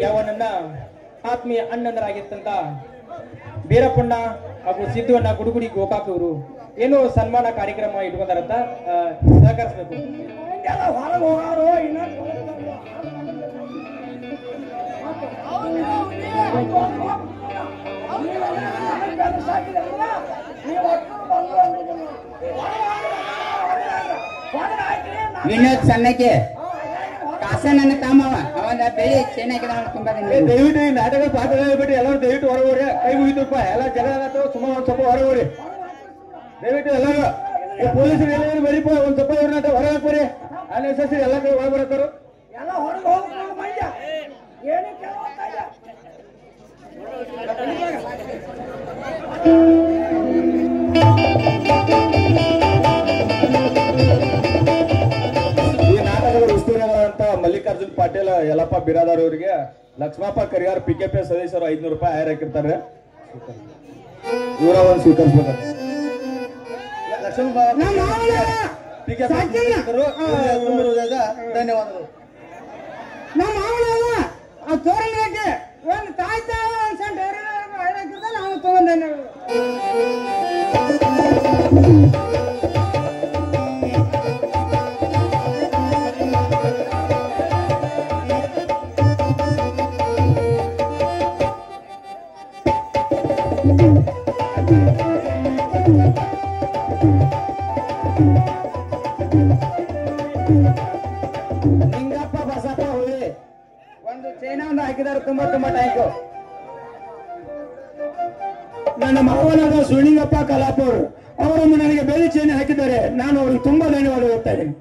ಯಾವ ನನ್ನ ಆತ್ಮೀಯ ಅಣ್ಣಂದರಾಗಿರ್ತಂತ ಬೀರಪ್ಪಣ್ಣ ಹಾಗೂ ಸಿದ್ದಣ್ಣ ಗುಡುಗುಡಿ ಗೋಕಾಕ್ ಅವರು ಏನೋ ಸನ್ಮಾನ ಕಾರ್ಯಕ್ರಮ ಇಟ್ಕೊಂಡಾರಂತ ಸಹಕರಿಸಬೇಕು. ವಿನೋದ್ ಸಣ್ಣಕ್ಕೆ ಕಾಸ ನನ್ನ ಕಾಮವ ಅವಂದ ಬೆಳಿ ಚೆನ್ನಾಗಿ ತುಂಬಾ ದಯವಿಟ್ಟು ಈ ನಾಟಕ ಪಾಠ ಹೇಳ್ಬಿಟ್ಟು ಎಲ್ಲರೂ ದಯವಿಟ್ಟು ಹೊರಗೋರಿ, ಕೈ ಮುಗಿತಪ್ಪ ಎಲ್ಲ ಜನ ಸುಮಾರು ಒಂದ್ ಸ್ವಲ್ಪ ಹೊರಗೋರಿ ದಯವಿಟ್ಟು ಎಲ್ಲರೂ. ಪೊಲೀಸರು ಎಲ್ಲರೂ ಬರೀಪ ಒಂದ್ ಸ್ವಲ್ಪ ಇವ್ರನ್ನ ಹೊರ ಹಾಕೋರಿ, ಅನ್ಎಸೆಸರಿ ಎಲ್ಲ ಕೈ ಹೊರ ಬರತ್ತಾರು. ಈ ನಾಟಕದ ಉಸ್ತುವಾರಿಗಳಂತ ಮಲ್ಲಿಕಾರ್ಜುನ್ ಪಾಟೀಲ್ ಯಲ್ಲಪ್ಪ ಬಿರಾದಾರ್ ಅವರಿಗೆ ಲಕ್ಷ್ಮಪ್ಪ ಕರಿಯಾರ್ PKP ಸದಸ್ಯರು 500 ರೂಪಾಯಿ ಹೈರ್ ಹಾಕಿರ್ತಾರೆ. ಇವರ ಒಂದು ಸ್ವೀಕರಿಸ್ಬೇಕು. ಧನ್ಯವಾದಗಳು. ಒಂದು ತಾಯಿ ನಾವು ತಗೊಂಡ ನಿಂಗಪ್ಪ ಬಸಪ್ಪ ಹುಳಿ ಒಂದು ಚೈನಾ ಒಂದು ಹಾಕಿದ್ದಾರೆ. ತುಂಬಾ ತುಂಬಾ ಥ್ಯಾಂಕ್ ಯು. ನನ್ನ ಮಾವನಾದ ಸುಳಿಂಗಪ್ಪ ಕಲಾಪುರ್ ಅವರನ್ನು ನನಗೆ ಬೆಳ್ಳಿ ಚೈನ್ ಹಾಕಿದ್ದಾರೆ. ನಾನು ಅವ್ರಿಗೆ ತುಂಬಾ ಧನ್ಯವಾದ ಹೇಳ್ತಾ ಇದ್ದೀನಿ.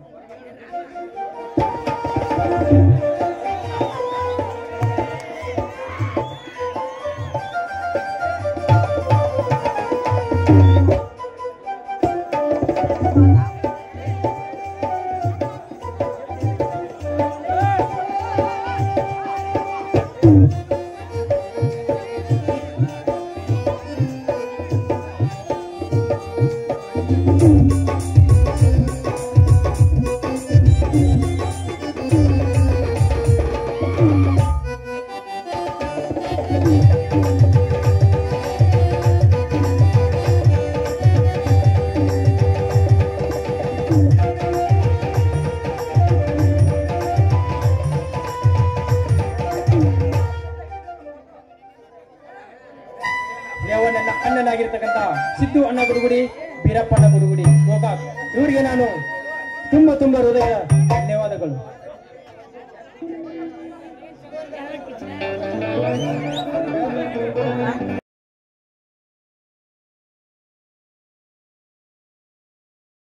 ನನ್ನ ಅಣ್ಣನಾಗಿರ್ತಕ್ಕಂಥ ಸಿದ್ದು ಅಣ್ಣ ಗುಡುಗುಡಿ, ಬೀರಪ್ಪಣ್ಣ ಗುಡುಗುಡಿ ಗೋಕಾಕ್ ಇವರಿಗೆ ನಾನು ತುಂಬಾ ತುಂಬಾ ಹೃದಯ ಧನ್ಯವಾದಗಳು.